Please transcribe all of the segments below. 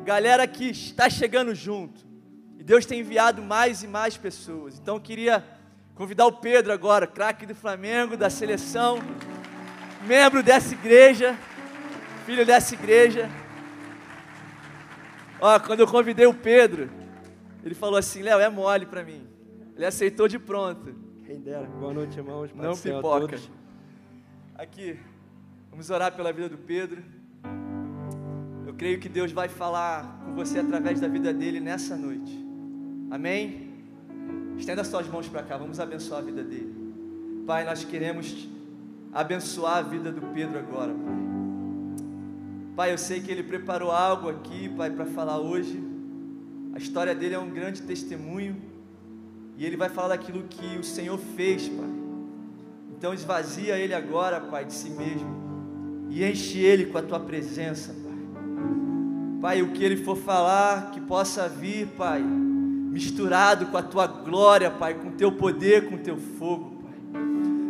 galera que está chegando junto. E Deus tem enviado mais e mais pessoas. Então eu queria convidar o Pedro agora, craque do Flamengo, da seleção, membro dessa igreja, filho dessa igreja. Ó, quando eu convidei o Pedro, ele falou assim: Léo, é mole pra mim. Ele aceitou de pronto. Quem dera. Boa noite, irmãos. Não pipoca. Aqui, vamos orar pela vida do Pedro. Eu creio que Deus vai falar com você através da vida dele nessa noite. Amém? Estenda suas mãos para cá, vamos abençoar a vida dele. Pai, nós queremos abençoar a vida do Pedro agora, Pai. Pai, eu sei que ele preparou algo aqui, Pai, para falar hoje. A história dele é um grande testemunho. E ele vai falar daquilo que o Senhor fez, Pai. Então esvazia ele agora, Pai, de si mesmo. E enche ele com a Tua presença, Pai. Pai, o que ele for falar, que possa vir, Pai, misturado com a Tua glória, Pai, com o Teu poder, com o Teu fogo, Pai.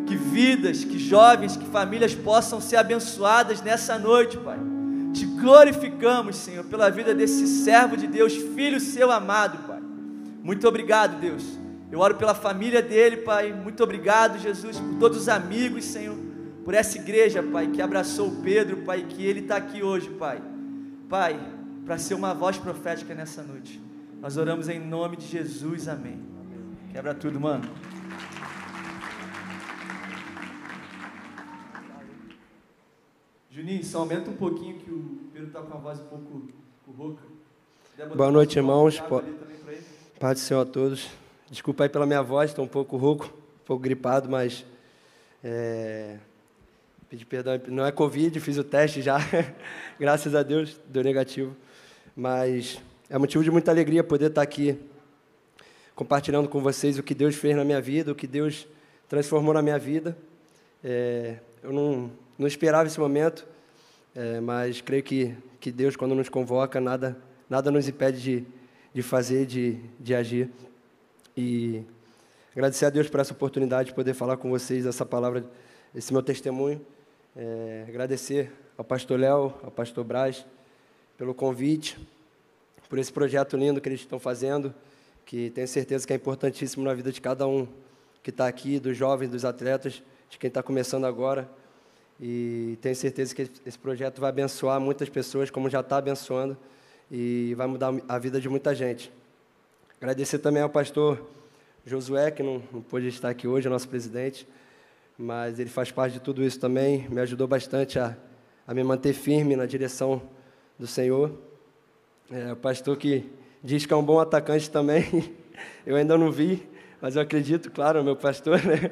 Que vidas, que jovens, que famílias possam ser abençoadas nessa noite, Pai. Te glorificamos, Senhor, pela vida desse servo de Deus, filho Seu amado, Pai. Muito obrigado, Deus. Eu oro pela família dele, Pai. Muito obrigado, Jesus, por todos os amigos, Senhor, por essa igreja, Pai, que abraçou o Pedro, Pai, que ele está aqui hoje, Pai. Pai, para ser uma voz profética nessa noite. Nós oramos em nome de Jesus, amém. Quebra tudo, mano. Juninho, só aumenta um pouquinho que o Pedro está com a voz um pouco rouca. Boa noite, irmãos. Paz do Senhor a todos. Desculpa aí pela minha voz, estou um pouco rouco, um pouco gripado, mas pedir perdão, não é Covid, fiz o teste já, graças a Deus, deu negativo, mas é motivo de muita alegria poder estar aqui compartilhando com vocês o que Deus fez na minha vida, o que Deus transformou na minha vida. Eu não esperava esse momento, mas creio que Deus, quando nos convoca, nada nos impede de fazer, de agir. E agradecer a Deus por essa oportunidade de poder falar com vocês essa palavra, esse meu testemunho. Agradecer ao pastor Léo, ao pastor Braz, pelo convite, por esse projeto lindo que eles estão fazendo, que tenho certeza que é importantíssimo na vida de cada um que está aqui, dos jovens, dos atletas, de quem está começando agora. E tenho certeza que esse projeto vai abençoar muitas pessoas, como já está abençoando, e vai mudar a vida de muita gente. Agradecer também ao pastor Josué, que não pôde estar aqui hoje, é nosso presidente, mas ele faz parte de tudo isso também, me ajudou bastante a me manter firme na direção do Senhor. O pastor que diz que é um bom atacante também, eu ainda não vi, mas eu acredito, claro, meu pastor, né?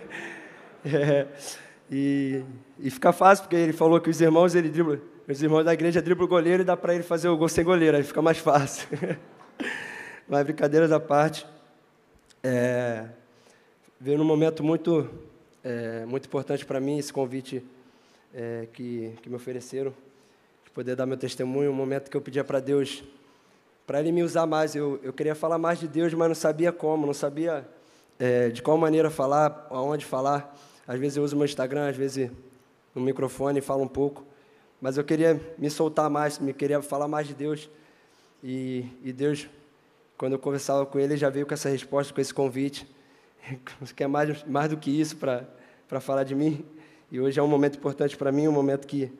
E fica fácil, porque ele falou que os irmãos da igreja driblam o goleiro e dá para ele fazer o gol sem goleiro, aí fica mais fácil. Mas brincadeiras à parte, veio num momento muito importante para mim esse convite que me ofereceram, de poder dar meu testemunho, um momento que eu pedia para Deus, para Ele me usar mais. Eu queria falar mais de Deus, mas não sabia como, não sabia de qual maneira falar, aonde falar. Às vezes eu uso o meu Instagram, às vezes no microfone falo um pouco, mas eu queria me soltar mais, queria falar mais de Deus. E Deus, quando eu conversava com Ele, já veio com essa resposta, com esse convite, que é mais do que isso para falar de mim. E hoje é um momento importante para mim, um momento que,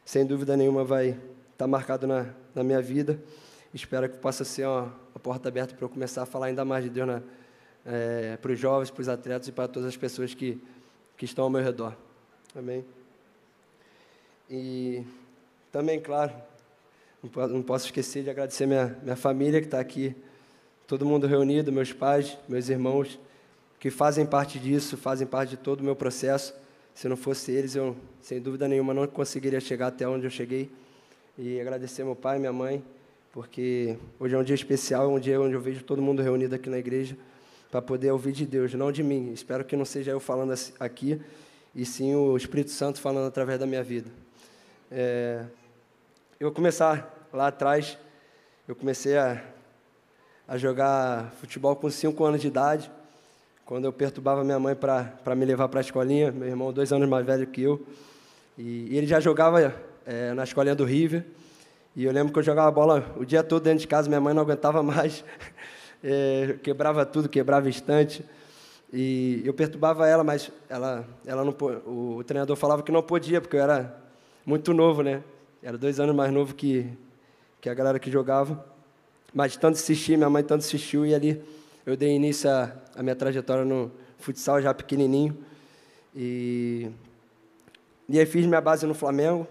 sem dúvida nenhuma, vai estar marcado na minha vida. Espero que possa ser uma porta aberta para eu começar a falar ainda mais de Deus para os jovens, para os atletas e para todas as pessoas que estão ao meu redor. Amém? E também, claro, não posso esquecer de agradecer minha família que está aqui, todo mundo reunido, meus pais, meus irmãos, que fazem parte disso, fazem parte de todo o meu processo. Se não fosse eles, eu, sem dúvida nenhuma, não conseguiria chegar até onde eu cheguei. E agradecer meu pai e minha mãe, porque hoje é um dia especial, é um dia onde eu vejo todo mundo reunido aqui na igreja, para poder ouvir de Deus, não de mim. Espero que não seja eu falando aqui, e sim o Espírito Santo falando através da minha vida. Eu vou começar lá atrás, eu comecei a jogar futebol com 5 anos de idade, quando eu perturbava minha mãe para me levar para a escolinha, meu irmão 2 anos mais velho que eu, e ele já jogava na escolinha do River, E eu lembro que eu jogava bola o dia todo dentro de casa, minha mãe não aguentava mais, quebrava tudo, quebrava estante. E eu perturbava ela, mas ela não, o treinador falava que não podia, porque eu era muito novo, né? Era 2 anos mais novo que a galera que jogava. Mas tanto insistir, minha mãe tanto insistiu, e ali eu dei início à minha trajetória no futsal, já pequenininho. E aí fiz minha base no Flamengo.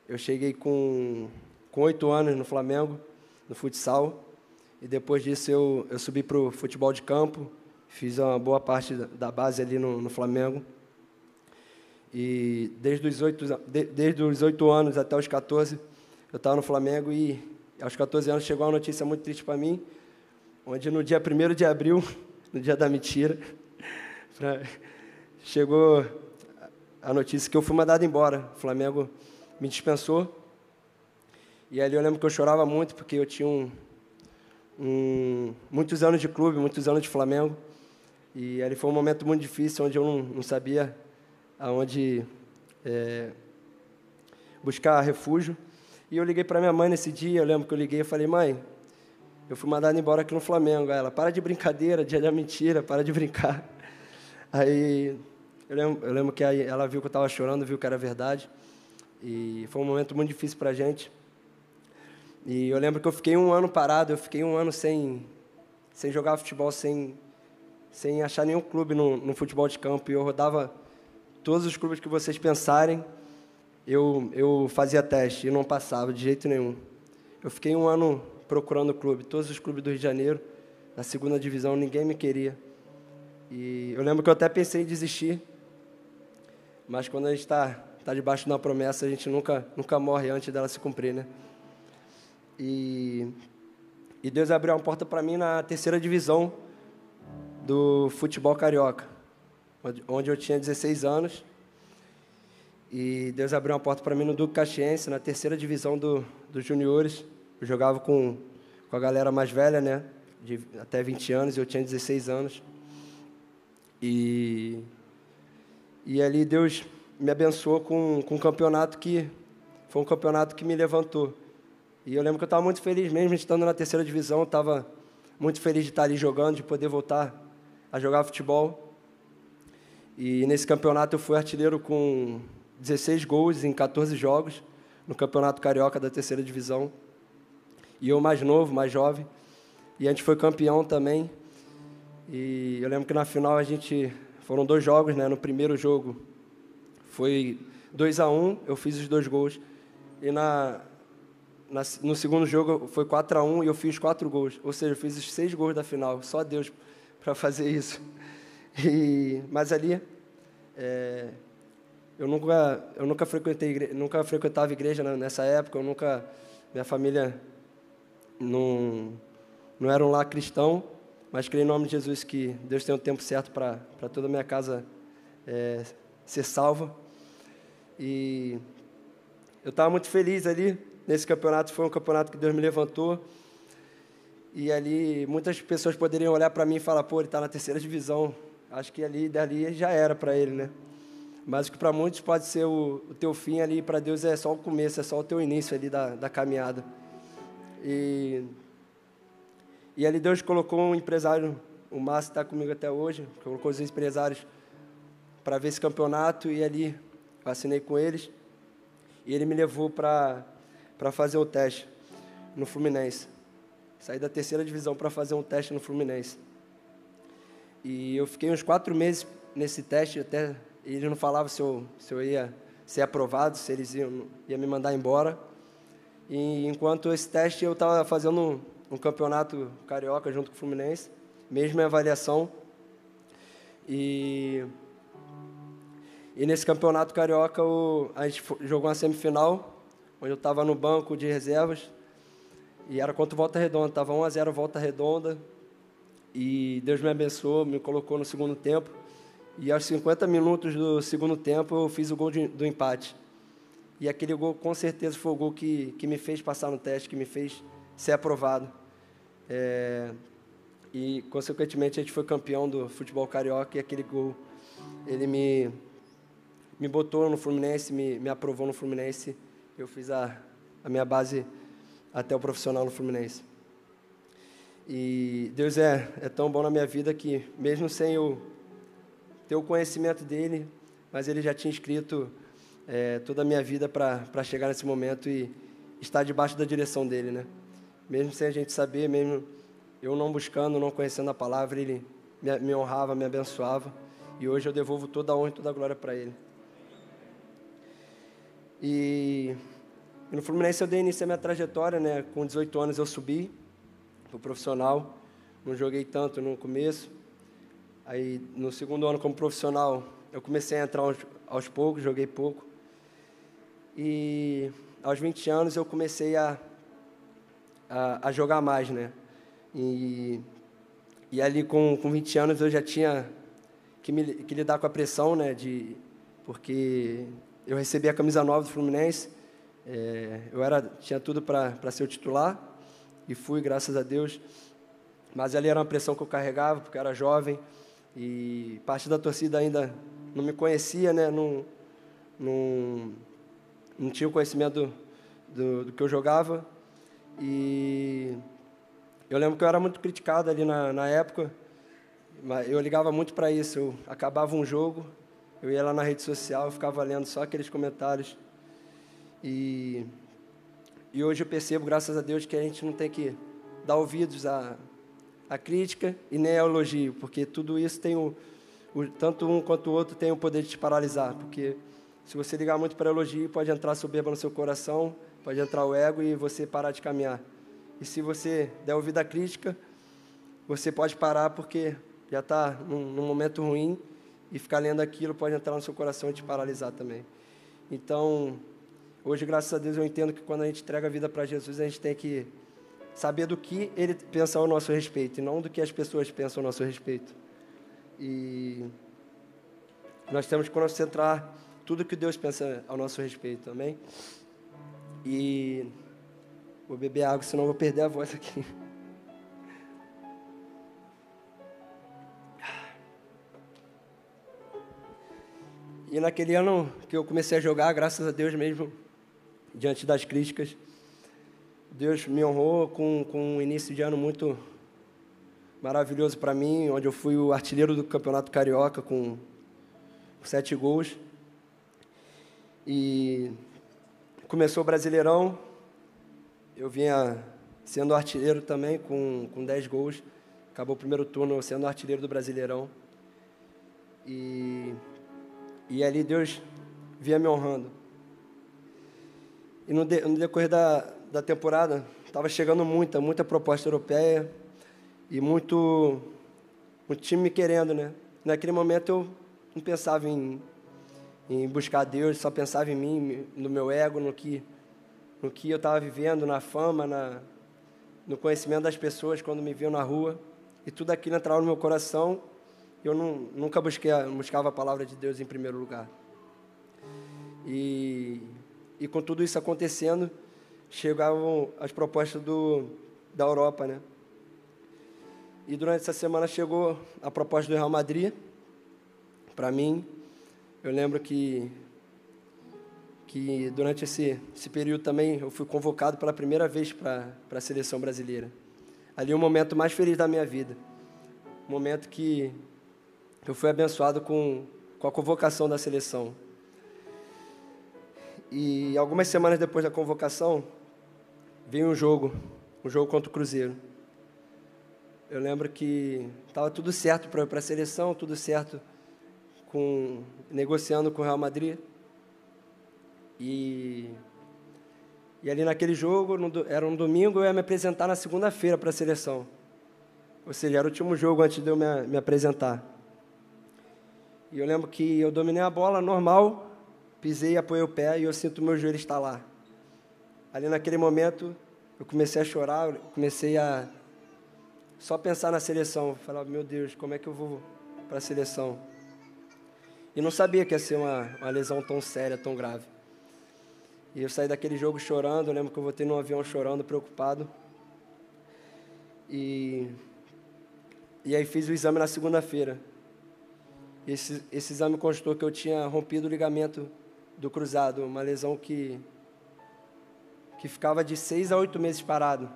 Eu cheguei com 8 anos no Flamengo, no futsal. E depois disso eu subi para o futebol de campo. Fiz uma boa parte da base ali no Flamengo. E desde os 8 anos até os 14, eu estava no Flamengo e aos 14 anos chegou uma notícia muito triste para mim, onde no dia 1º de abril, no dia da mentira, chegou a notícia que eu fui mandado embora. O Flamengo me dispensou. E ali eu lembro que eu chorava muito, porque eu tinha muitos anos de clube, muitos anos de Flamengo. E ali foi um momento muito difícil, onde eu não sabia aonde buscar refúgio. E eu liguei para minha mãe nesse dia, eu lembro que eu liguei e falei: mãe, eu fui mandado embora aqui no Flamengo. Aí ela: para de brincadeira, dia da mentira, para de brincar. Aí eu lembro que aí ela viu que eu estava chorando, viu que era verdade. E foi um momento muito difícil para a gente. E eu lembro que eu fiquei 1 ano parado, eu fiquei 1 ano sem jogar futebol, sem achar nenhum clube no futebol de campo. E eu rodava todos os clubes que vocês pensarem, eu fazia teste e não passava de jeito nenhum. Eu fiquei 1 ano procurando clube, todos os clubes do Rio de Janeiro, na 2ª divisão, ninguém me queria. E eu lembro que eu até pensei em desistir, mas quando a gente está debaixo de uma promessa, a gente nunca morre antes dela se cumprir, né? E Deus abriu uma porta para mim na 3ª divisão do futebol carioca, onde eu tinha 16 anos. E Deus abriu uma porta para mim no Duque Caxiense, na 3ª divisão dos juniores. Eu jogava com a galera mais velha, né, de até 20 anos, e eu tinha 16 anos. E ali Deus me abençoou com um campeonato que foi um campeonato que me levantou. E eu lembro que eu estava muito feliz, mesmo estando na 3ª divisão, eu estava muito feliz de estar ali jogando, de poder voltar a jogar futebol. E nesse campeonato eu fui artilheiro com 16 gols em 14 jogos, no Campeonato Carioca da 3ª divisão. E eu mais novo, mais jovem. E a gente foi campeão também. E eu lembro que na final foram 2 jogos, né? No primeiro jogo foi 2-1, eu fiz os 2 gols. E no segundo jogo foi 4-1 e eu fiz 4 gols. Ou seja, eu fiz os 6 gols da final. Só Deus para fazer isso. Mas ali eu nunca frequentava igreja nessa época. Minha família não era um lar cristão, mas creio em nome de Jesus que Deus tem um tempo certo para toda a minha casa ser salva. E eu estava muito feliz ali nesse campeonato. Foi um campeonato que Deus me levantou. E ali muitas pessoas poderiam olhar para mim e falar: pô, ele está na 3ª divisão. Acho que dali já era para ele, né? Mas o que para muitos pode ser o teu fim ali, para Deus é só o começo, é só o teu início ali da caminhada. E ali Deus colocou um empresário, o Márcio está comigo até hoje, colocou os empresários para ver esse campeonato, e ali eu assinei com eles. E ele me levou para fazer o teste no Fluminense. Saí da 3ª divisão para fazer um teste no Fluminense. E eu fiquei uns 4 meses nesse teste, até eles não falavam se eu ia ser aprovado, se eles iam me mandar embora. E enquanto esse teste, eu estava fazendo um campeonato carioca junto com o Fluminense, mesma avaliação. E nesse campeonato carioca, a gente jogou uma semifinal, onde eu estava no banco de reservas, e era contra o Volta Redonda, estava 1-0 Volta Redonda, e Deus me abençoou, me colocou no segundo tempo, e aos 50 minutos do segundo tempo eu fiz o gol do empate. E aquele gol, com certeza, foi o gol que me fez passar no teste, que me fez ser aprovado. E, consequentemente, a gente foi campeão do futebol carioca, e aquele gol, ele me botou no Fluminense, me aprovou no Fluminense. Eu fiz a minha base até o profissional no Fluminense. E Deus é tão bom na minha vida que, mesmo sem eu ter o conhecimento dele, mas ele já tinha escrito toda a minha vida para chegar nesse momento e estar debaixo da direção dele, né? Mesmo sem a gente saber, mesmo eu não buscando, não conhecendo a palavra, ele me honrava, me abençoava, e hoje eu devolvo toda a honra e toda a glória para ele. E no Fluminense eu dei início à minha trajetória, né? Com 18 anos eu subi para o profissional, não joguei tanto no começo. Aí no segundo ano como profissional eu comecei a entrar aos poucos, joguei pouco. E aos 20 anos eu comecei a jogar mais, né? E ali com 20 anos eu já tinha que lidar com a pressão, né? Porque eu recebi a camisa 9 do Fluminense, tinha tudo para ser o titular, e fui, graças a Deus. Mas ali era uma pressão que eu carregava, porque eu era jovem, e parte da torcida ainda não me conhecia, né? Não tinha o conhecimento do que eu jogava. E eu lembro que eu era muito criticado ali na época, mas eu ligava muito para isso. Eu acabava um jogo, eu ia lá na rede social, eu ficava lendo só aqueles comentários. E hoje eu percebo, graças a Deus, que a gente não tem que dar ouvidos à crítica e nem ao elogio, porque tudo isso tem tanto um quanto o outro tem o poder de te paralisar, porque se você ligar muito para elogio, pode entrar soberba no seu coração, pode entrar o ego e você parar de caminhar. E se você der ouvido à crítica, você pode parar porque já está num momento ruim, e ficar lendo aquilo pode entrar no seu coração e te paralisar também. Então, hoje, graças a Deus, eu entendo que quando a gente entrega a vida para Jesus, a gente tem que saber do que Ele pensa ao nosso respeito, e não do que as pessoas pensam ao nosso respeito. E nós temos que concentrar tudo que Deus pensa ao nosso respeito, amém? E vou beber água, senão eu vou perder a voz aqui. E naquele ano que eu comecei a jogar, graças a Deus mesmo, diante das críticas, Deus me honrou com um início de ano muito maravilhoso para mim, onde eu fui o artilheiro do Campeonato Carioca com 7 gols. E começou o Brasileirão, eu vinha sendo artilheiro também com 10 gols. Acabou o primeiro turno sendo artilheiro do Brasileirão. E ali Deus vinha me honrando. E no decorrer da temporada, estava chegando muita proposta europeia e muito time me querendo, né? Naquele momento eu não pensava em buscar Deus, só pensava em mim, no meu ego, no que eu estava vivendo, na fama, no conhecimento das pessoas quando me viam na rua. E tudo aquilo entrava no meu coração. Eu nunca buscava a palavra de Deus em primeiro lugar. E com tudo isso acontecendo, chegavam as propostas da Europa, né? E durante essa semana chegou a proposta do Real Madrid para mim. Eu lembro que durante esse período também eu fui convocado pela primeira vez para a seleção brasileira. Ali o momento mais feliz da minha vida. Um momento que eu fui abençoado com a convocação da seleção. E algumas semanas depois da convocação, veio um jogo contra o Cruzeiro. Eu lembro que estava tudo certo para ir para a seleção, tudo certo negociando com o Real Madrid. E ali naquele jogo, era um domingo, eu ia me apresentar na segunda-feira para a seleção. Ou seja, era o último jogo antes de eu me apresentar. E eu lembro que eu dominei a bola normal, pisei, apoiei o pé e eu sinto o meu joelho estalar. Ali naquele momento, eu comecei a chorar, eu comecei a só pensar na seleção. Eu falava, meu Deus, como é que eu vou para a seleção? E não sabia que ia ser uma lesão tão séria, tão grave. E eu saí daquele jogo chorando, eu lembro que eu voltei num avião chorando, preocupado. E aí fiz o exame na segunda-feira. Esse exame constou que eu tinha rompido o ligamento do cruzado, uma lesão que que ficava de 6 a 8 meses parado.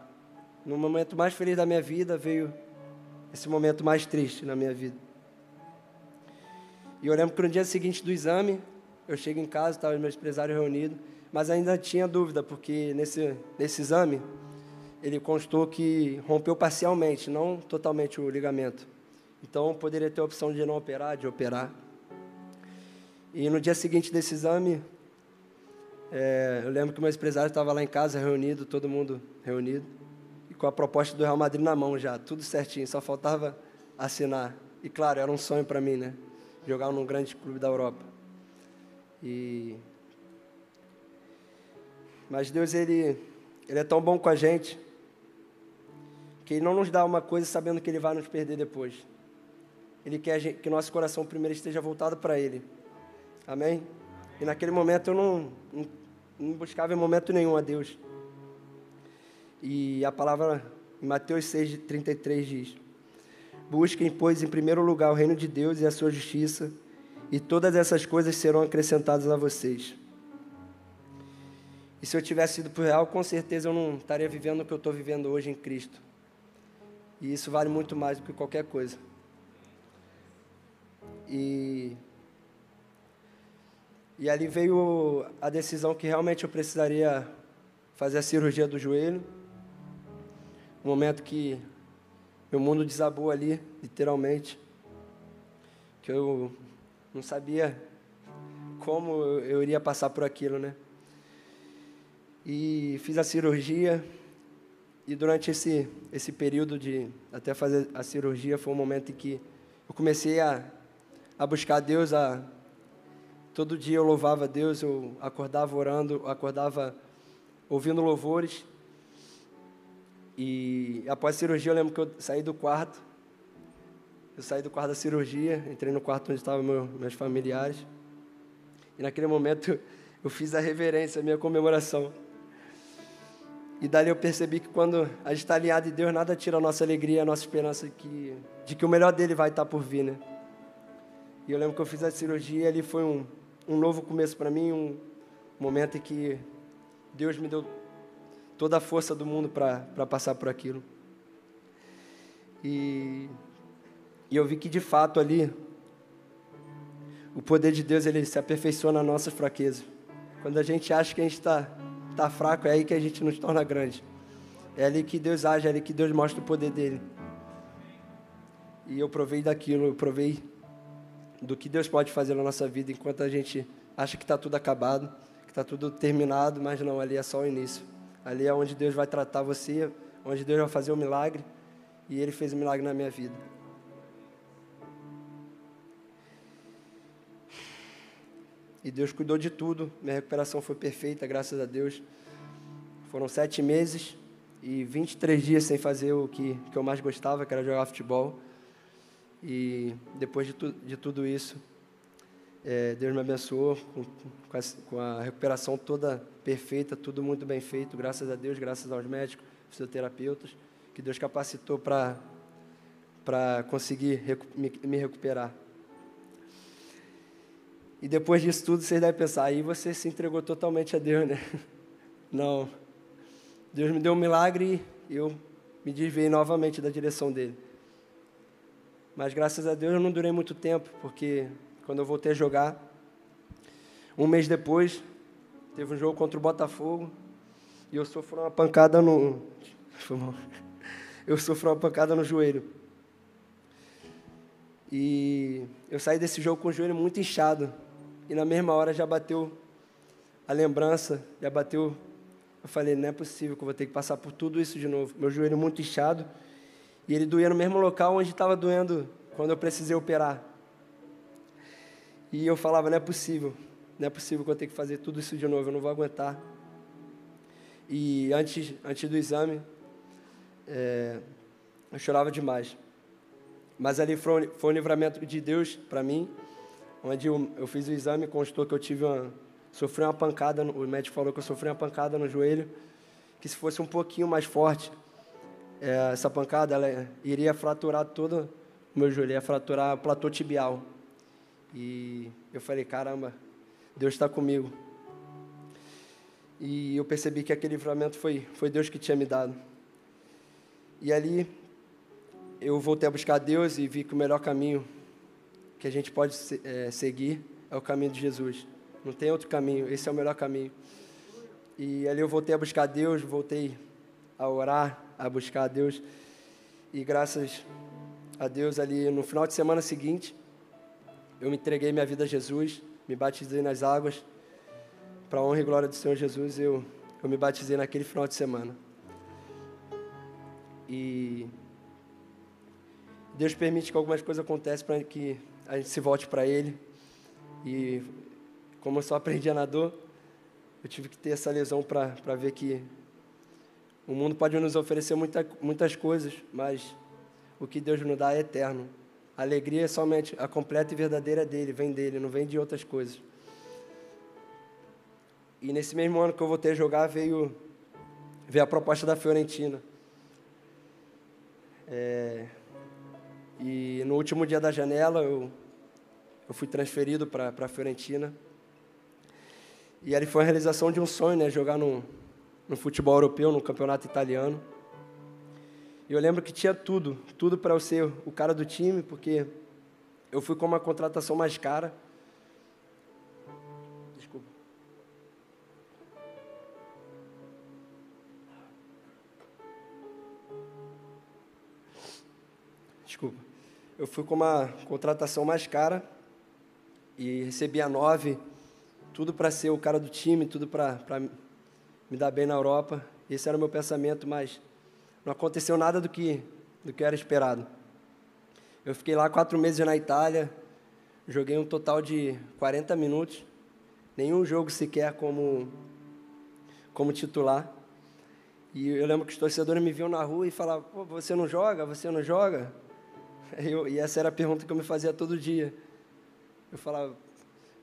No momento mais feliz da minha vida, veio esse momento mais triste na minha vida. E eu lembro que no dia seguinte do exame, eu chego em casa, estava o meu empresário reunido, mas ainda tinha dúvida, porque nesse exame, ele constou que rompeu parcialmente, não totalmente o ligamento. Então, poderia ter a opção de não operar, de operar. E no dia seguinte desse exame, eu lembro que o meu empresário estava lá em casa, reunido, todo mundo reunido, e com a proposta do Real Madrid na mão já, tudo certinho, só faltava assinar. E claro, era um sonho para mim, né? Jogar num grande clube da Europa. Mas Deus, Ele é tão bom com a gente, que Ele não nos dá uma coisa sabendo que Ele vai nos perder depois. Ele quer que nosso coração primeiro esteja voltado para Ele. Amém? E naquele momento eu não buscava em momento nenhum a Deus. E a palavra em Mateus 6:33 diz: busquem, pois, em primeiro lugar o reino de Deus e a sua justiça, e todas essas coisas serão acrescentadas a vocês. E se eu tivesse ido para o real, com certeza eu não estaria vivendo o que eu estou vivendo hoje em Cristo. E isso vale muito mais do que qualquer coisa. E ali veio a decisão que realmente eu precisaria fazer a cirurgia do joelho. Um momento que meu mundo desabou ali, literalmente. Que eu não sabia como eu iria passar por aquilo, né? E fiz a cirurgia. E durante esse período de até fazer a cirurgia, foi um momento em que eu comecei a buscar a Deus. Todo dia eu louvava a Deus, eu acordava orando, acordava ouvindo louvores. E após a cirurgia, eu lembro que eu saí do quarto. Eu saí do quarto da cirurgia, entrei no quarto onde estavam meus familiares. E naquele momento eu fiz a reverência, a minha comemoração. E dali eu percebi que quando a gente está alinhado em Deus, nada tira a nossa alegria, a nossa esperança de que o melhor dele vai estar por vir, né? E eu lembro que eu fiz a cirurgia, ali foi um novo começo para mim, um momento em que Deus me deu toda a força do mundo para passar por aquilo. E eu vi que, de fato, ali, o poder de Deus, ele se aperfeiçoa na nossa fraqueza. Quando a gente acha que a gente está fraco, é aí que a gente nos torna grande. É ali que Deus age, é ali que Deus mostra o poder dele. E eu provei daquilo, eu provei do que Deus pode fazer na nossa vida, enquanto a gente acha que está tudo acabado, que está tudo terminado, mas não, ali é só o início. Ali é onde Deus vai tratar você, onde Deus vai fazer o milagre, e Ele fez o milagre na minha vida. E Deus cuidou de tudo, minha recuperação foi perfeita, graças a Deus. Foram 7 meses e 23 dias sem fazer o que eu mais gostava, que era jogar futebol. E depois de tudo isso, Deus me abençoou com a recuperação toda perfeita, tudo muito bem feito, graças a Deus, graças aos médicos, fisioterapeutas, que Deus capacitou para conseguir me recuperar. E depois disso tudo, vocês devem pensar, aí você se entregou totalmente a Deus, né? Não. Deus me deu um milagre e eu me desviei novamente da direção dele. Mas graças a Deus eu não durei muito tempo, porque quando eu voltei a jogar, um mês depois, teve um jogo contra o Botafogo e eu sofri uma pancada eu sofri uma pancada no joelho. E eu saí desse jogo com o joelho muito inchado. E na mesma hora já bateu a lembrança, já bateu. Eu falei, não é possível que eu vou ter que passar por tudo isso de novo. Meu joelho muito inchado. E ele doía no mesmo local onde estava doendo quando eu precisei operar. E eu falava, não é possível que eu tenha que fazer tudo isso de novo, eu não vou aguentar. E antes do exame, eu chorava demais. Mas ali foi um livramento de Deus para mim, onde eu fiz o exame, constou que eu sofri uma pancada, o médico falou que eu sofri uma pancada no joelho, que se fosse um pouquinho mais forte, essa pancada ela iria fraturar todo o meu joelho, ia fraturar o platô tibial. E eu falei, caramba, Deus está comigo. E eu percebi que aquele livramento foi Deus que tinha me dado. E ali eu voltei a buscar Deus e vi que o melhor caminho que a gente pode seguir é o caminho de Jesus. Não tem outro caminho, esse é o melhor caminho. E ali eu voltei a buscar Deus, voltei a orar, a buscar a Deus. E graças a Deus, ali no final de semana seguinte, eu me entreguei minha vida a Jesus, me batizei nas águas. Para a honra e glória do Senhor Jesus, eu me batizei naquele final de semana. E Deus permite que algumas coisas aconteçam para que a gente se volte para Ele. E como eu só aprendi na dor, eu tive que ter essa lesão para ver que o mundo pode nos oferecer muitas coisas, mas o que Deus nos dá é eterno. A alegria é somente a completa e verdadeira dele, vem dele, não vem de outras coisas. E nesse mesmo ano que eu voltei a jogar, veio a proposta da Fiorentina. E no último dia da janela, eu fui transferido para a Fiorentina. E ali foi a realização de um sonho, né? Jogar no futebol europeu, no campeonato italiano. E eu lembro que tinha tudo para eu ser o cara do time, porque eu fui com uma contratação mais cara. Desculpa. Eu fui com uma contratação mais cara e recebi a 9, tudo para ser o cara do time, tudo para me dar bem na Europa. Esse era o meu pensamento, mas não aconteceu nada do que era esperado. Eu fiquei lá 4 meses na Itália, joguei um total de 40 minutos, nenhum jogo sequer como titular. E eu lembro que os torcedores me viam na rua e falavam: pô, você não joga? Você não joga? E essa era a pergunta que eu me fazia todo dia. Eu falava: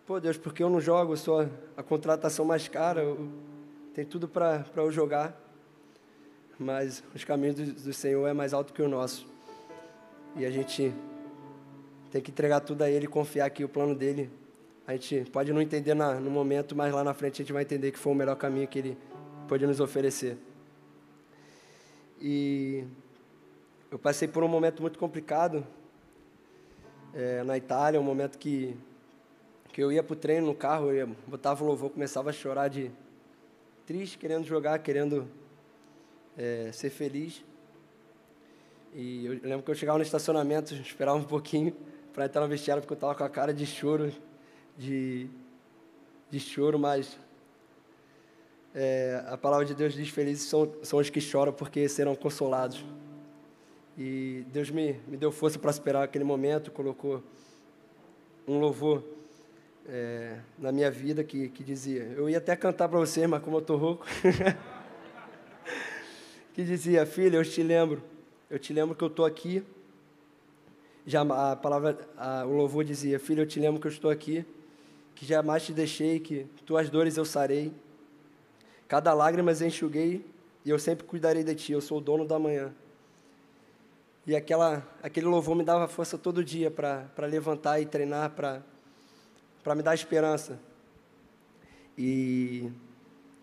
pô, Deus, por que eu não jogo? Eu sou a contratação mais cara, tem tudo para eu jogar. Mas os caminhos do Senhor é mais alto que o nosso. E a gente tem que entregar tudo a Ele e confiar que o plano dEle, a gente pode não entender no momento, mas lá na frente a gente vai entender que foi o melhor caminho que Ele pode nos oferecer. E eu passei por um momento muito complicado na Itália, um momento que eu ia para o treino no carro, eu botava o louvor, começava a chorar de triste, querendo jogar, querendo ser feliz. E eu lembro que eu chegava no estacionamento, esperava um pouquinho para entrar no vestiário, porque eu estava com a cara de choro, de choro, mas a palavra de Deus diz: felizes são os que choram, porque serão consolados. E Deus me deu força para esperar aquele momento, colocou um louvor na minha vida que dizia, eu ia até cantar para vocês, mas como eu estou rouco, que dizia: filha, eu te lembro que eu estou aqui. Já o louvor dizia: filha, eu te lembro que eu estou aqui, que jamais te deixei, que tuas dores eu sarei, cada lágrima eu enxuguei, e eu sempre cuidarei de ti, eu sou o dono da manhã. E aquele louvor me dava força todo dia para levantar e treinar, para me dar esperança. E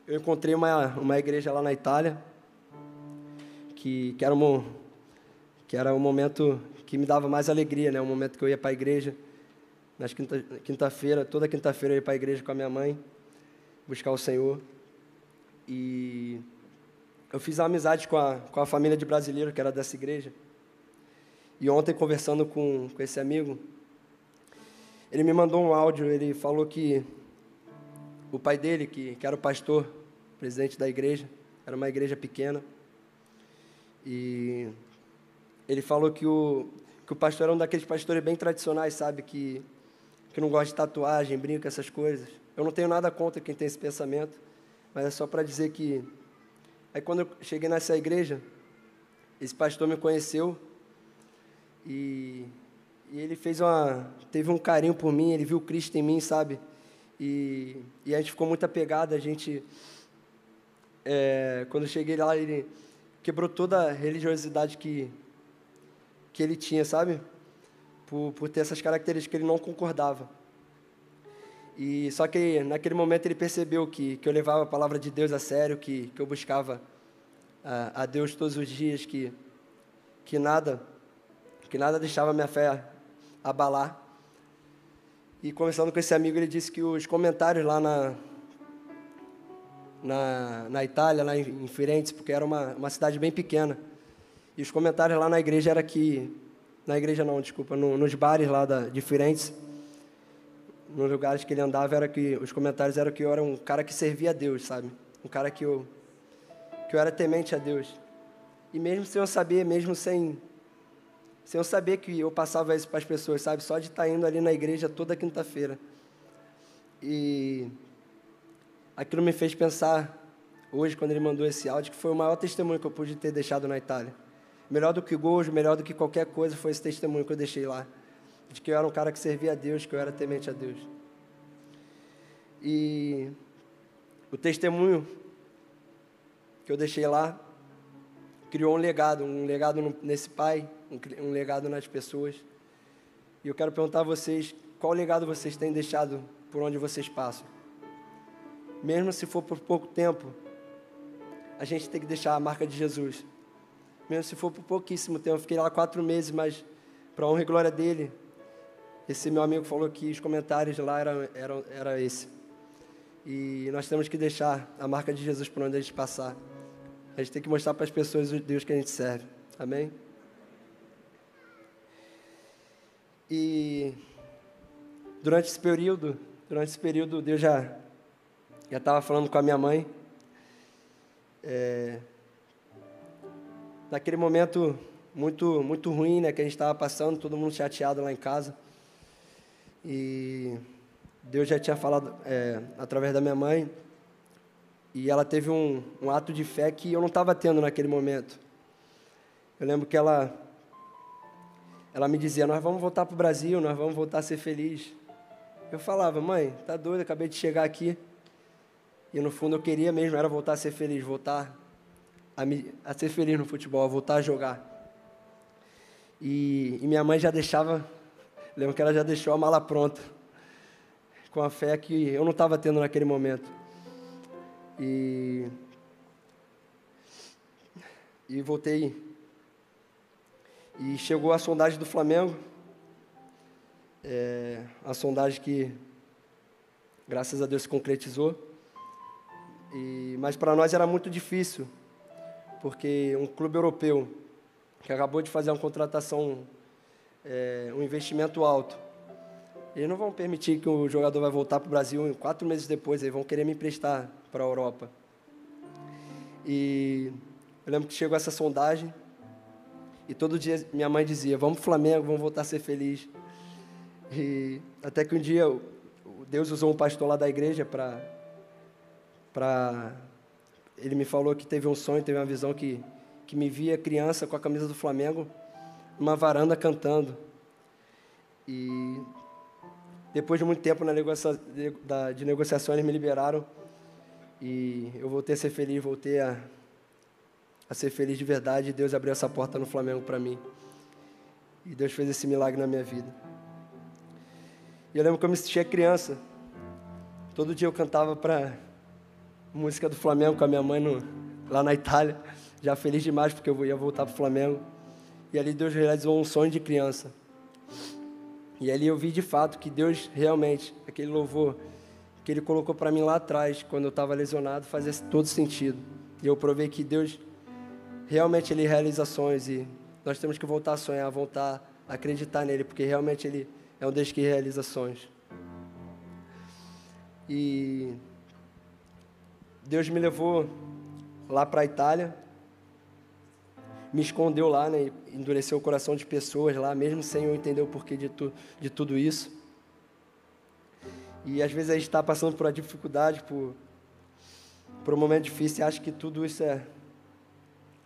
eu encontrei uma igreja lá na Itália, que era um momento que me dava mais alegria, né? Um momento que eu ia para a igreja, toda quinta-feira eu ia para a igreja com a minha mãe, buscar o Senhor. E eu fiz amizade com a família de brasileiro que era dessa igreja. E ontem, conversando com esse amigo, ele me mandou um áudio. Ele falou que o pai dele, que era o pastor, presidente da igreja, era uma igreja pequena, e ele falou que o pastor era um daqueles pastores bem tradicionais, sabe, que não gosta de tatuagem, brinca, essas coisas. Eu não tenho nada contra quem tem esse pensamento, mas é só para dizer que... Aí quando eu cheguei nessa igreja, esse pastor me conheceu, e ele teve um carinho por mim, ele viu Cristo em mim, sabe? E a gente ficou muito apegado. Quando eu cheguei lá, ele quebrou toda a religiosidade que ele tinha, sabe? Por ter essas características que ele não concordava. E só que naquele momento ele percebeu que eu levava a palavra de Deus a sério, que eu buscava a Deus todos os dias, que nada deixava minha fé abalar. E conversando com esse amigo, ele disse que os comentários lá na Itália, lá em Firenze, porque era uma cidade bem pequena, e os comentários lá na igreja era que... Na igreja não, desculpa, nos bares lá de Firenze, nos lugares que ele andava, era que os comentários eram que eu era um cara que servia a Deus, sabe? Um cara que eu era temente a Deus. E mesmo sem eu saber, mesmo sem eu saber que eu passava isso para as pessoas, sabe? Só de estar indo ali na igreja toda quinta-feira. E aquilo me fez pensar, hoje, quando ele mandou esse áudio, que foi o maior testemunho que eu pude ter deixado na Itália. Melhor do que gols, melhor do que qualquer coisa, foi esse testemunho que eu deixei lá. De que eu era um cara que servia a Deus, que eu era temente a Deus. E o testemunho que eu deixei lá criou um legado nesse pai, um legado nas pessoas. E eu quero perguntar a vocês, qual legado vocês têm deixado por onde vocês passam? Mesmo se for por pouco tempo, a gente tem que deixar a marca de Jesus. Mesmo se for por pouquíssimo tempo, eu fiquei lá 4 meses, mas para a honra e glória dele, esse meu amigo falou que os comentários lá era esse. E nós temos que deixar a marca de Jesus por onde a gente passar. A gente tem que mostrar para as pessoas o Deus que a gente serve. Amém? E durante esse período, Deus já estava falando com a minha mãe. Naquele momento muito ruim, né, que a gente estava passando, todo mundo chateado lá em casa. E Deus já tinha falado através da minha mãe, e ela teve um ato de fé que eu não estava tendo naquele momento. Eu lembro que ela me dizia, nós vamos voltar para o Brasil, nós vamos voltar a ser felizes. Eu falava, mãe, tá doido, acabei de chegar aqui. E no fundo eu queria mesmo, era voltar a ser feliz, voltar a ser feliz no futebol, a voltar a jogar. E minha mãe já deixava, lembro que ela já deixou a mala pronta, com a fé que eu não estava tendo naquele momento. E voltei. E chegou a sondagem do Flamengo, a sondagem que, graças a Deus, se concretizou. Mas para nós era muito difícil, porque um clube europeu que acabou de fazer uma contratação, um investimento alto, eles não vão permitir que o jogador vai voltar para o Brasil 4 meses depois, eles vão querer me emprestar para a Europa. E eu lembro que chegou essa sondagem, e todo dia minha mãe dizia, vamos para o Flamengo, vamos voltar a ser feliz. E até que um dia Deus usou um pastor lá da igreja ele me falou que teve um sonho, teve uma visão que me via criança com a camisa do Flamengo, numa varanda cantando. E depois de muito tempo de negociação, eles me liberaram. E eu voltei a ser feliz, voltei a ser feliz de verdade. E Deus abriu essa porta no Flamengo para mim. E Deus fez esse milagre na minha vida. E eu lembro que eu me sentia criança. Todo dia eu cantava para música do Flamengo com a minha mãe lá na Itália. Já feliz demais porque eu ia voltar para o Flamengo. E ali Deus realizou um sonho de criança. E ali eu vi de fato que Deus realmente, aquele louvor que Ele colocou para mim lá atrás, quando eu estava lesionado, fazia todo sentido. E eu provei que Deus realmente Ele realiza sonhos e nós temos que voltar a sonhar, voltar a acreditar nele, porque realmente Ele é um Deus que realiza sonhos. E Deus me levou lá para a Itália, me escondeu lá, né, endureceu o coração de pessoas lá, mesmo sem eu entender o porquê de tudo isso. E às vezes a gente está passando por uma dificuldade, por um momento difícil, e acha que tudo isso é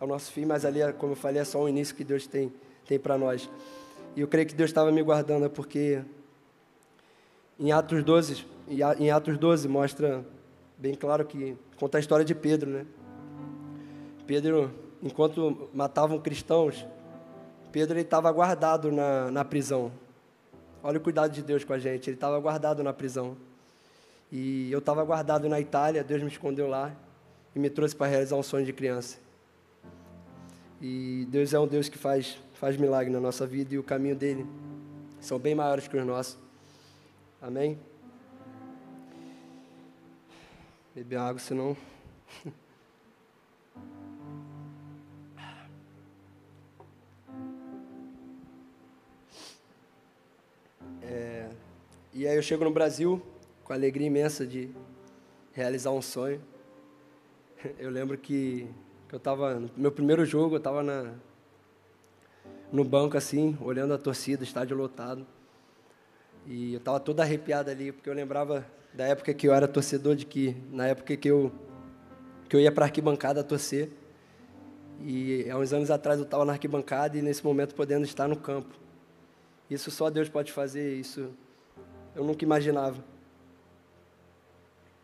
o nosso fim, mas ali, como eu falei, é só o início que Deus tem para nós. E eu creio que Deus estava me guardando, porque em Atos 12 mostra bem claro que conta a história de Pedro, né? Pedro, enquanto matavam cristãos, Pedro estava guardado na prisão. Olha o cuidado de Deus com a gente, ele estava guardado na prisão. E eu estava guardado na Itália, Deus me escondeu lá e me trouxe para realizar um sonho de criança. E Deus é um Deus que faz milagre na nossa vida e o caminho dele são bem maiores que os nossos. Amém? Beber água, senão... E aí eu chego no Brasil com a alegria imensa de realizar um sonho. Eu lembro que eu estava no meu primeiro jogo, eu estava no banco assim, olhando a torcida, estádio lotado. E eu estava todo arrepiado ali, porque eu lembrava da época que eu era torcedor, na época que eu ia para a arquibancada torcer. E há uns anos atrás eu estava na arquibancada e nesse momento podendo estar no campo. Isso só Deus pode fazer, isso eu nunca imaginava.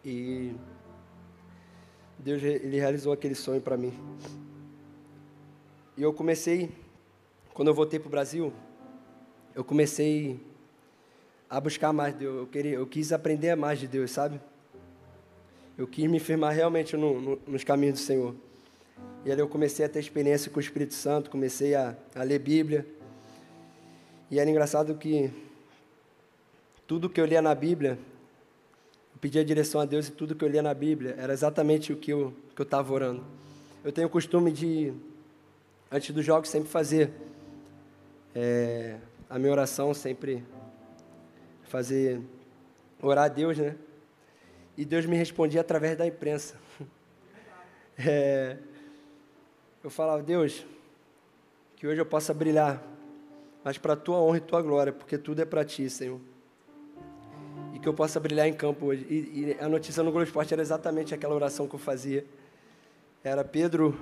E Deus, Ele realizou aquele sonho para mim. E eu comecei, quando eu voltei para o Brasil, eu comecei a buscar mais Deus. Eu quis aprender mais de Deus, sabe? Eu quis me firmar realmente nos caminhos do Senhor. E ali eu comecei a ter experiência com o Espírito Santo, comecei a ler Bíblia. E era engraçado que tudo que eu lia na Bíblia, eu pedia direção a Deus e tudo que eu lia na Bíblia era exatamente o que eu estava orando. Eu tenho o costume de, antes dos jogos, sempre fazer a minha oração, sempre orar a Deus, né? E Deus me respondia através da imprensa. Eu falava, Deus, que hoje eu possa brilhar, mas para a Tua honra e Tua glória, porque tudo é para Ti, Senhor. E que eu possa brilhar em campo hoje. E a notícia no Globo Esporte era exatamente aquela oração que eu fazia. Era, Pedro,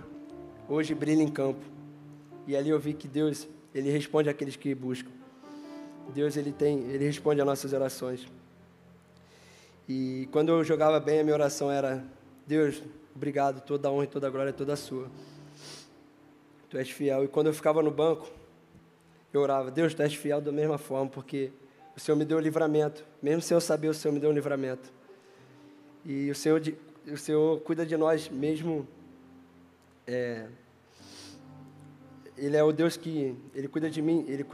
hoje brilha em campo. E ali eu vi que Deus, Ele responde àqueles que buscam. Deus, Ele responde às nossas orações. E quando eu jogava bem, a minha oração era, Deus, obrigado, toda a honra e toda a glória é toda sua. Tu és fiel. E quando eu ficava no banco, eu orava, Deus, Tu és fiel da mesma forma, porque o Senhor me deu o livramento. Mesmo sem eu saber, o Senhor me deu o livramento. E o Senhor cuida de nós mesmo. Ele é o Deus que Ele cuida de mim. Ele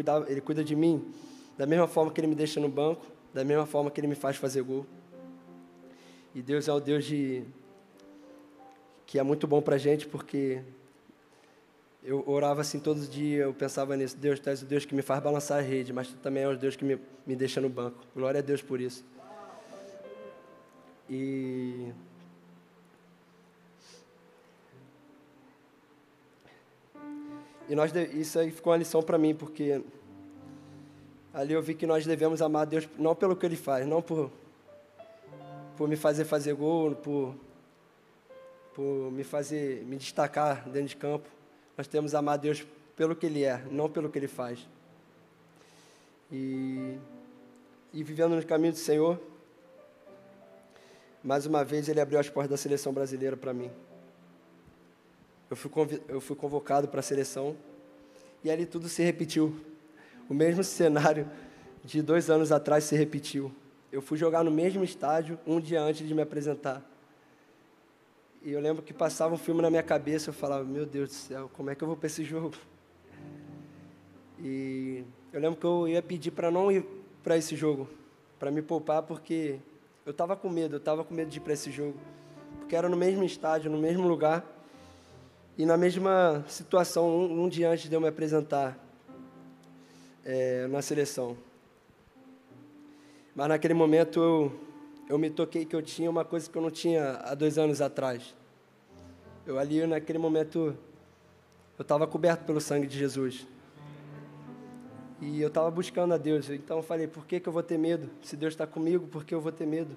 cuida de mim da mesma forma que Ele me deixa no banco, da mesma forma que Ele me faz fazer gol. E Deus é o Deus que é muito bom para a gente, porque eu orava assim todos os dias, eu pensava nisso, Deus, Tu és o Deus que me faz balançar a rede, mas Tu também és o Deus que me deixa no banco. Glória a Deus por isso. E isso aí ficou uma lição para mim, porque ali eu vi que nós devemos amar a Deus não pelo que Ele faz, não por me fazer gol, por me destacar dentro de campo. Nós temos que amar a Deus pelo que Ele é, não pelo que Ele faz. E vivendo no caminho do Senhor, mais uma vez Ele abriu as portas da seleção brasileira para mim. Eu fui convocado para a seleção e ali tudo se repetiu. O mesmo cenário de 2 anos atrás se repetiu. Eu fui jogar no mesmo estádio um dia antes de me apresentar. E eu lembro que passava um filme na minha cabeça, eu falava, meu Deus do céu, como é que eu vou para esse jogo? E eu lembro que eu ia pedir para não ir para esse jogo, para me poupar, porque eu estava com medo de ir para esse jogo. Porque era no mesmo estádio, no mesmo lugar, e na mesma situação, um dia antes de eu me apresentar na seleção. Mas naquele momento eu me toquei que eu tinha uma coisa que eu não tinha há 2 anos atrás. Naquele momento, eu estava coberto pelo sangue de Jesus. E eu estava buscando a Deus. Então eu falei, por que eu vou ter medo? Se Deus está comigo, por que eu vou ter medo?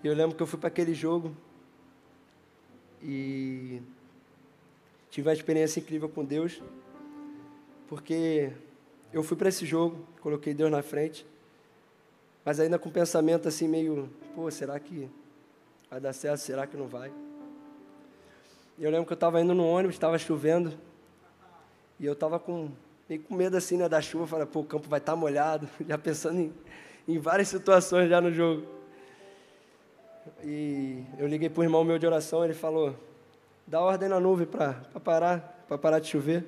E eu lembro que eu fui para aquele jogo e tive uma experiência incrível com Deus, porque eu fui para esse jogo, coloquei Deus na frente, mas ainda com um pensamento assim meio, será que vai dar certo? Será que não vai? E eu lembro que eu estava indo no ônibus, estava chovendo, e eu estava meio com medo assim, da chuva, falei, o campo vai estar molhado, já pensando em várias situações já no jogo. e eu liguei para o irmão meu de oração, ele falou, dá ordem na nuvem para parar de chover.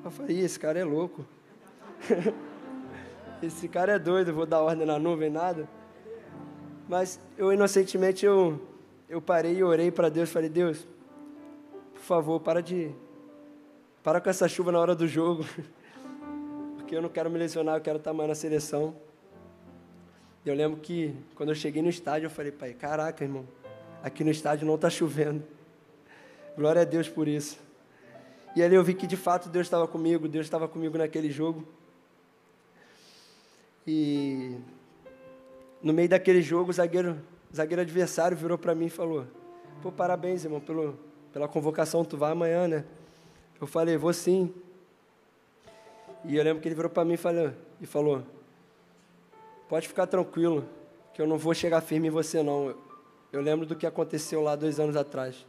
Eu falei, esse cara é louco. Esse cara é doido, eu vou dar ordem na nuvem, nada. Mas eu, inocentemente, eu parei e orei para Deus, falei, Deus, por favor, para com essa chuva na hora do jogo, porque eu não quero me lesionar, eu quero estar mais na seleção. Eu lembro que, quando eu cheguei no estádio, eu falei, pai, caraca, irmão, aqui no estádio não está chovendo. Glória a Deus por isso. E ali eu vi que, de fato, Deus estava comigo naquele jogo. E no meio daquele jogo, o zagueiro adversário virou para mim e falou, pô, parabéns, irmão, pela convocação, tu vai amanhã, né? Eu falei, vou sim. E eu lembro que ele virou para mim e falou, pode ficar tranquilo, que eu não vou chegar firme em você, não. Eu lembro do que aconteceu lá 2 anos atrás.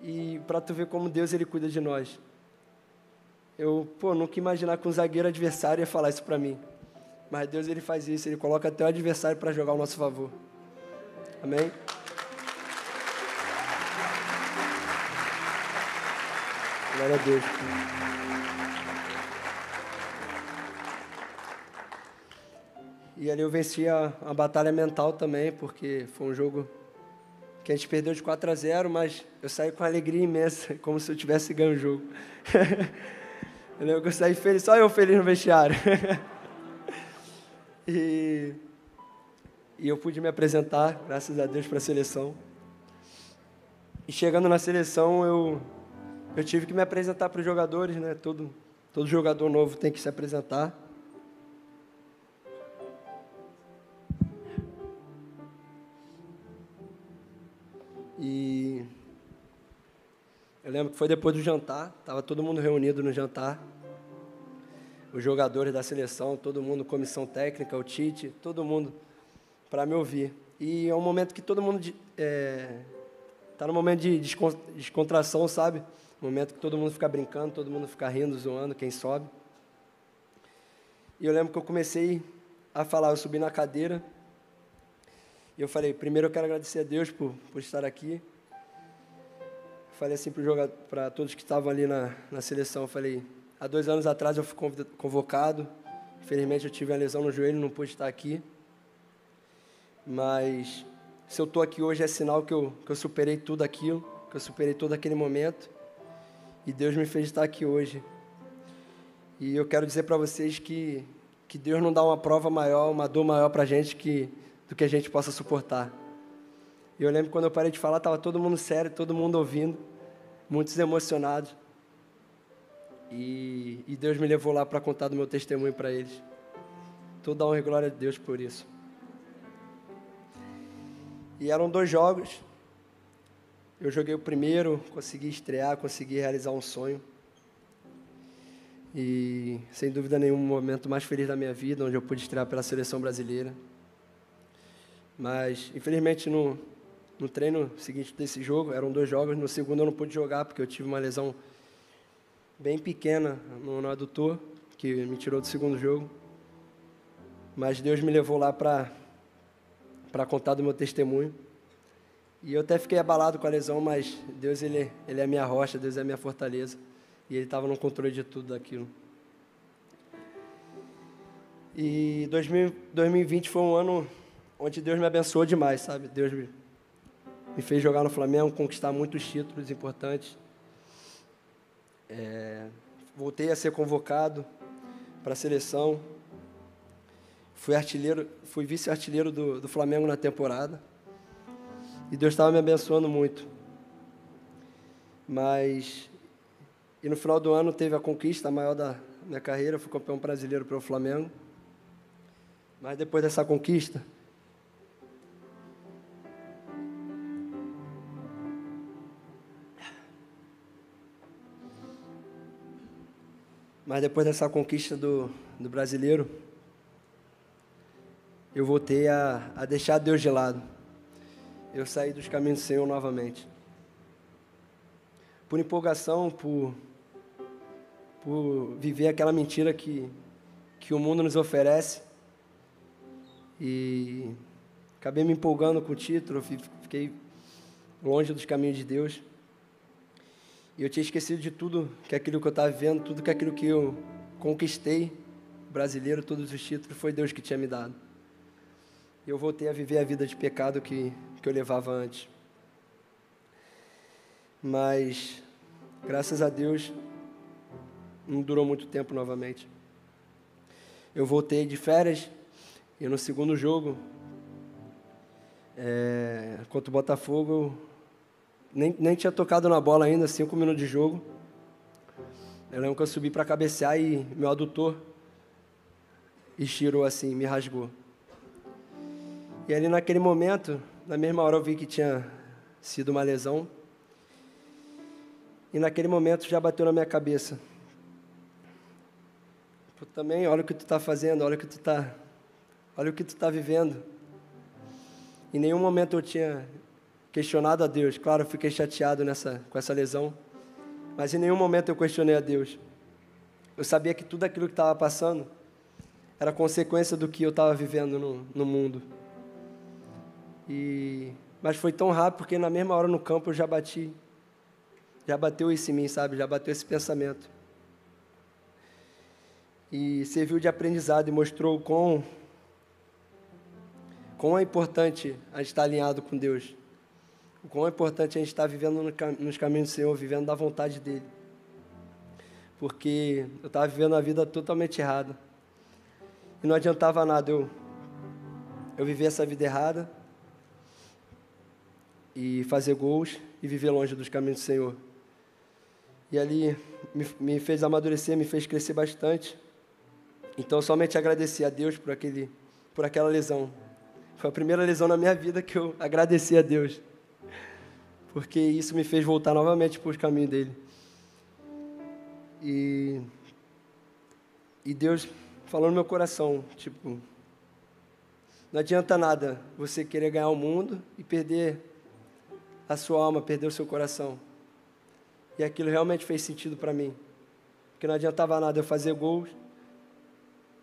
E para tu ver como Deus, Ele cuida de nós. Eu, nunca imaginar que um zagueiro adversário ia falar isso para mim. Mas Deus, Ele faz isso, Ele coloca até o adversário para jogar ao nosso favor. Amém? Glória a Deus. E ali eu venci a batalha mental também, porque foi um jogo que a gente perdeu de 4-0, mas eu saí com uma alegria imensa, como se eu tivesse ganho o jogo. Eu lembro que eu saí feliz, só eu feliz no vestiário. E eu pude me apresentar, graças a Deus, para a seleção. E chegando na seleção, eu tive que me apresentar para os jogadores, né? Todo jogador novo tem que se apresentar. E eu lembro que foi depois do jantar, estava todo mundo reunido no jantar, os jogadores da seleção, todo mundo, comissão técnica, o Tite, todo mundo para me ouvir. E é um momento que todo mundo está no momento de descontração, sabe? Um momento que todo mundo fica brincando, todo mundo fica rindo, zoando, quem sobe. E eu lembro que eu comecei a falar, eu subi na cadeira, e eu falei, primeiro eu quero agradecer a Deus por estar aqui. Falei assim para todos que estavam ali na seleção, eu falei, há 2 anos atrás eu fui convocado, infelizmente eu tive uma lesão no joelho, não pude estar aqui. Mas se eu estou aqui hoje é sinal que eu superei tudo aquilo, que eu superei todo aquele momento, e Deus me fez estar aqui hoje. E eu quero dizer para vocês que Deus não dá uma prova maior, uma dor maior para a gente do que a gente possa suportar. E eu lembro que quando eu parei de falar, estava todo mundo sério, todo mundo ouvindo, muitos emocionados. E Deus me levou lá para contar do meu testemunho para eles. Toda honra e glória a Deus por isso. E eram 2 jogos. Eu joguei o primeiro, consegui estrear, consegui realizar um sonho. E, sem dúvida nenhuma, o momento mais feliz da minha vida, onde eu pude estrear pela seleção brasileira. Mas, infelizmente, no treino seguinte desse jogo, eram 2 jogos, no segundo eu não pude jogar, porque eu tive uma lesão bem pequena no adutor, que me tirou do segundo jogo. Mas Deus me levou lá para contar do meu testemunho. E eu até fiquei abalado com a lesão, mas Deus, Ele é a minha rocha, Deus é a minha fortaleza. E Ele estava no controle de tudo daquilo. E 2020 foi um ano onde Deus me abençoou demais, sabe? Deus me fez jogar no Flamengo, conquistar muitos títulos importantes. Voltei a ser convocado para a seleção. Fui vice-artilheiro do Flamengo na temporada. E Deus estava me abençoando muito. E no final do ano teve a conquista maior da minha carreira, fui campeão brasileiro pelo Flamengo. Mas depois dessa conquista, do brasileiro, eu voltei a deixar Deus de lado. Eu saí dos caminhos do Senhor novamente. Por empolgação, por viver aquela mentira que o mundo nos oferece. E acabei me empolgando com o título, fiquei longe dos caminhos de Deus. E eu tinha esquecido de tudo que aquilo que eu estava vivendo, tudo que aquilo que eu conquistei, brasileiro, todos os títulos, foi Deus que tinha me dado. E eu voltei a viver a vida de pecado que eu levava antes. Mas, graças a Deus, não durou muito tempo novamente. Eu voltei de férias e no segundo jogo, contra o Botafogo, eu nem tinha tocado na bola ainda, 5 minutos de jogo. Eu lembro que eu subi para cabecear e meu adutor estirou assim, me rasgou. E ali naquele momento, na mesma hora eu vi que tinha sido uma lesão. E naquele momento já bateu na minha cabeça. Pô, também, olha o que tu está fazendo, olha o que tu está vivendo. Em nenhum momento eu tinha questionado a Deus. Claro, eu fiquei chateado com essa lesão. Mas em nenhum momento eu questionei a Deus. Eu sabia que tudo aquilo que estava passando era consequência do que eu estava vivendo no mundo. Mas foi tão rápido, porque na mesma hora no campo eu já bateu isso em mim, sabe? Já bateu esse pensamento. E serviu de aprendizado e mostrou quão é importante a gente estar alinhado com Deus. O quão é importante a gente estar vivendo nos caminhos do Senhor, vivendo da vontade dEle. Porque eu estava vivendo a vida totalmente errada. E não adiantava nada eu viver essa vida errada e fazer gols e viver longe dos caminhos do Senhor. E ali me fez amadurecer, me fez crescer bastante. Então, eu somente agradeci a Deus por aquela lesão. Foi a primeira lesão na minha vida que eu agradeci a Deus. Porque isso me fez voltar novamente para os caminhos dEle. E Deus falou no meu coração, tipo, não adianta nada você querer ganhar o mundo e perder a sua alma, perder o seu coração. E aquilo realmente fez sentido para mim. Porque não adiantava nada eu fazer gols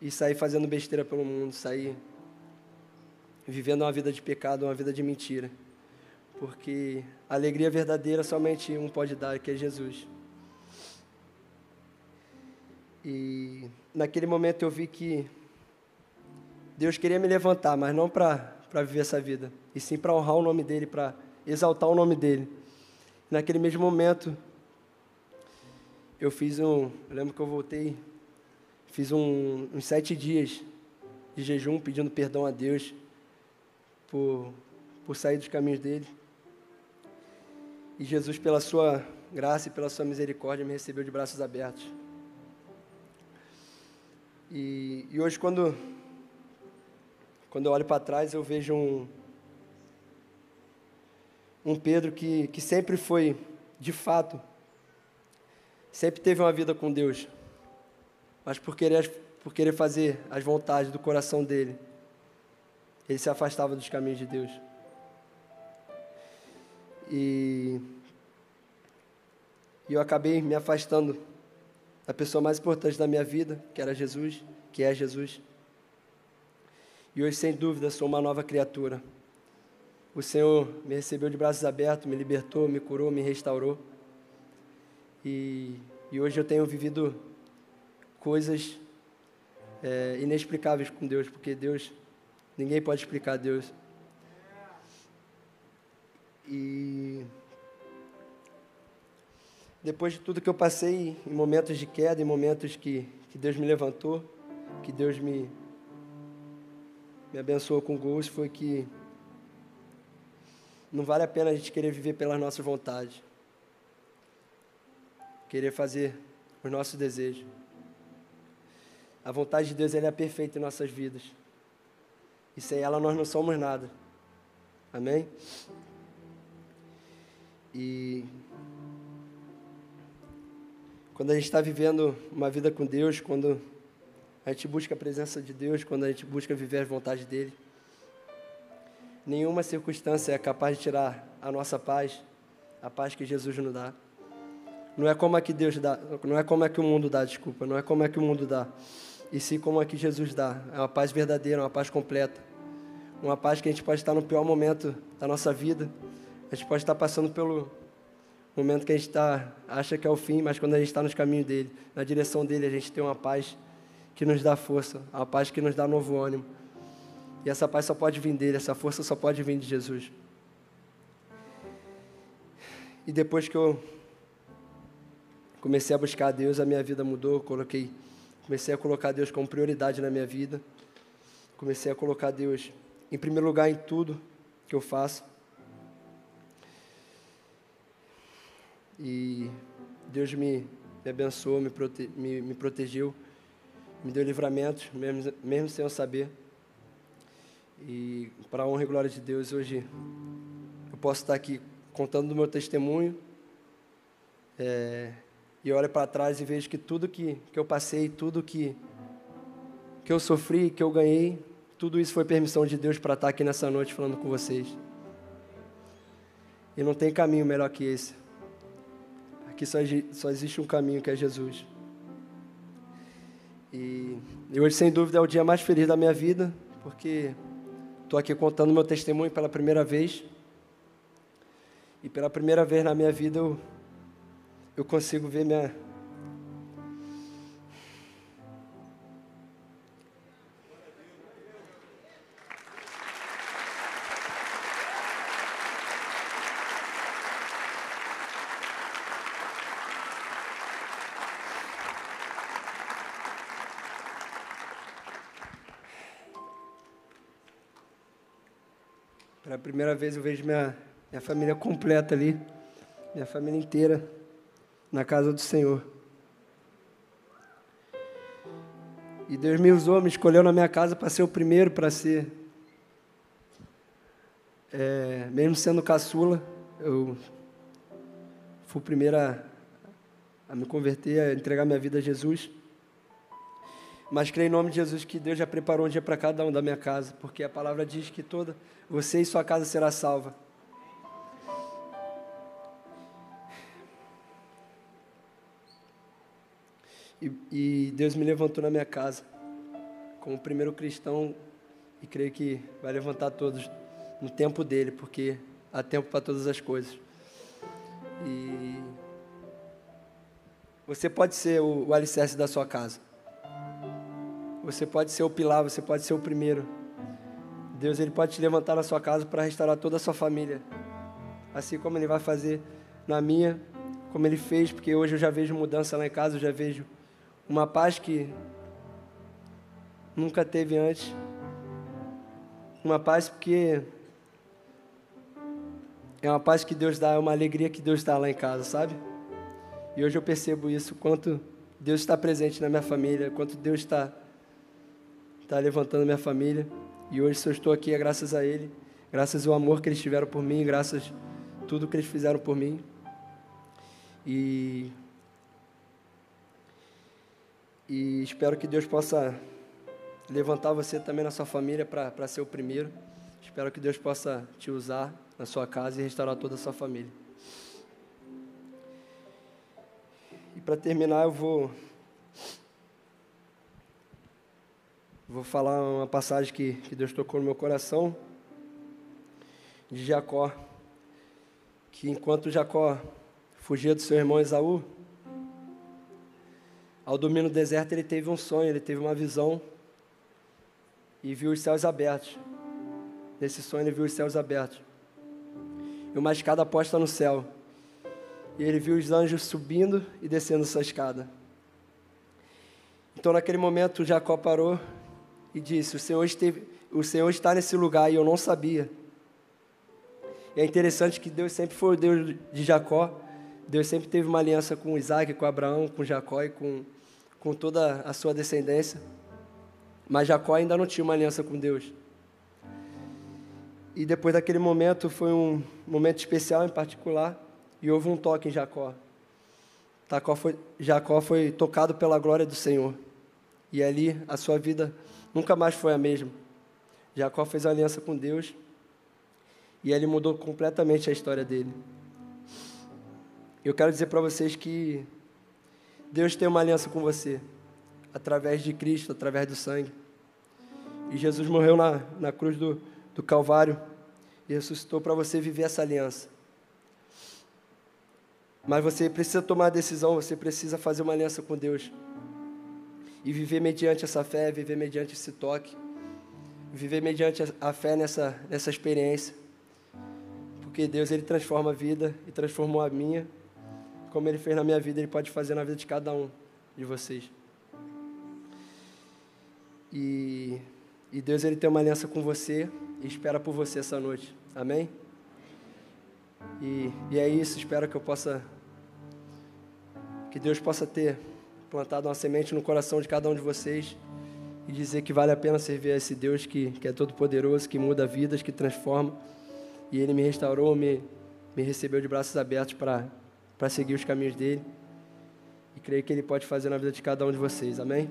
e sair fazendo besteira pelo mundo, sair vivendo uma vida de pecado, uma vida de mentira. Porque a alegria verdadeira somente um pode dar, que é Jesus. E naquele momento eu vi que Deus queria me levantar, mas não para viver essa vida, e sim para honrar o nome dEle, para exaltar o nome dEle. Naquele mesmo momento, eu lembro que eu voltei, fiz uns 7 dias de jejum, pedindo perdão a Deus por sair dos caminhos dEle. E Jesus, pela sua graça e pela sua misericórdia, me recebeu de braços abertos. E hoje, quando eu olho para trás, eu vejo um Pedro que sempre foi, de fato, sempre teve uma vida com Deus, mas por querer fazer as vontades do coração dele, ele se afastava dos caminhos de Deus. E eu acabei me afastando da pessoa mais importante da minha vida, que era Jesus, que é Jesus. E hoje, sem dúvida, sou uma nova criatura. O Senhor me recebeu de braços abertos, me libertou, me curou, me restaurou. E hoje eu tenho vivido coisas inexplicáveis com Deus, porque Deus, ninguém pode explicar Deus. E depois de tudo que eu passei, em momentos de queda, em momentos que Deus me levantou, que Deus me abençoou com gols, foi que não vale a pena a gente querer viver pelas nossas vontades, querer fazer os nossos desejos. A vontade de Deus, ela é perfeita em nossas vidas, e sem ela nós não somos nada. Amém? E quando a gente está vivendo uma vida com Deus, quando a gente busca a presença de Deus, quando a gente busca viver a vontade dEle, nenhuma circunstância é capaz de tirar a nossa paz, a paz que Jesus nos dá. Não é como a que Deus dá, não é como é que o mundo dá, desculpa, não é como é que o mundo dá, e sim como é que Jesus dá. É uma paz verdadeira, uma paz completa, uma paz que a gente pode estar no pior momento da nossa vida, a gente pode estar passando pelo momento que a gente acha que é o fim, mas quando a gente está nos caminhos dele, na direção dele, a gente tem uma paz que nos dá força, uma paz que nos dá novo ânimo. E essa paz só pode vir dele, essa força só pode vir de Jesus. E depois que eu comecei a buscar a Deus, a minha vida mudou, comecei a colocar Deus como prioridade na minha vida, comecei a colocar Deus em primeiro lugar em tudo que eu faço. E Deus me abençoou, me protegeu, me deu livramento, mesmo sem eu saber. E para a honra e glória de Deus, hoje eu posso estar aqui contando do meu testemunho, e eu olho para trás e vejo que tudo que eu passei, tudo que eu sofri, que eu ganhei, tudo isso foi permissão de Deus para estar aqui nessa noite falando com vocês. E não tem caminho melhor que esse. Aqui só existe um caminho, que é Jesus. E hoje, sem dúvida, é o dia mais feliz da minha vida, porque estou aqui contando meu testemunho pela primeira vez. E pela primeira vez na minha vida eu consigo ver Pela primeira vez eu vejo minha família completa ali, minha família inteira, na casa do Senhor. E Deus me usou, me escolheu na minha casa para ser o primeiro, para ser, mesmo sendo caçula, eu fui o primeiro a me converter, a entregar minha vida a Jesus. Mas creio em nome de Jesus que Deus já preparou um dia para cada um da minha casa, porque a palavra diz que você e sua casa será salva. E Deus me levantou na minha casa como o primeiro cristão, e creio que vai levantar todos no tempo dele, porque há tempo para todas as coisas. E você pode ser o alicerce da sua casa. Você pode ser o pilar, você pode ser o primeiro. Deus, Ele pode te levantar na sua casa para restaurar toda a sua família. Assim como Ele vai fazer na minha, como Ele fez, porque hoje eu já vejo mudança lá em casa, eu já vejo uma paz que nunca teve antes. Uma paz porque é uma paz que Deus dá, é uma alegria que Deus dá lá em casa, sabe? E hoje eu percebo isso, quanto Deus está presente na minha família, quanto Deus está levantando minha família. E hoje, se eu estou aqui, é graças a Ele, graças ao amor que eles tiveram por mim, graças a tudo que eles fizeram por mim. E espero que Deus possa levantar você também na sua família para ser o primeiro. Espero que Deus possa te usar na sua casa e restaurar toda a sua família. E para terminar, eu vou falar uma passagem que Deus tocou no meu coração, de Jacó, que enquanto Jacó fugia do seu irmão Esaú, ao dormir no deserto ele teve um sonho, ele teve uma visão e viu os céus abertos. Nesse sonho ele viu os céus abertos e uma escada posta no céu, e ele viu os anjos subindo e descendo essa escada. Então naquele momento Jacó parou e disse: o Senhor está nesse lugar e eu não sabia. E é interessante que Deus sempre foi o Deus de Jacó. Deus sempre teve uma aliança com Isaac, com Abraão, com Jacó e com toda a sua descendência. Mas Jacó ainda não tinha uma aliança com Deus. E depois daquele momento, foi um momento especial em particular, e houve um toque em Jacó. Jacó foi tocado pela glória do Senhor. E ali a sua vida nunca mais foi a mesma. Jacó fez aliança com Deus e ele mudou completamente a história dele. Eu quero dizer para vocês que Deus tem uma aliança com você, através de Cristo, através do sangue. E Jesus morreu na cruz do do Calvário e ressuscitou para você viver essa aliança. Mas você precisa tomar a decisão, você precisa fazer uma aliança com Deus. E viver mediante essa fé, viver mediante esse toque. Viver mediante a fé nessa experiência. Porque Deus, Ele transforma a vida e transformou a minha. Como Ele fez na minha vida, Ele pode fazer na vida de cada um de vocês. E Deus, Ele tem uma aliança com você e espera por você essa noite. Amém? E é isso, espero que Deus possa ter plantado uma semente no coração de cada um de vocês e dizer que vale a pena servir a esse Deus que é todo poderoso, que muda vidas, que transforma. E Ele me restaurou, me recebeu de braços abertos para seguir os caminhos dele. E creio que Ele pode fazer na vida de cada um de vocês. Amém?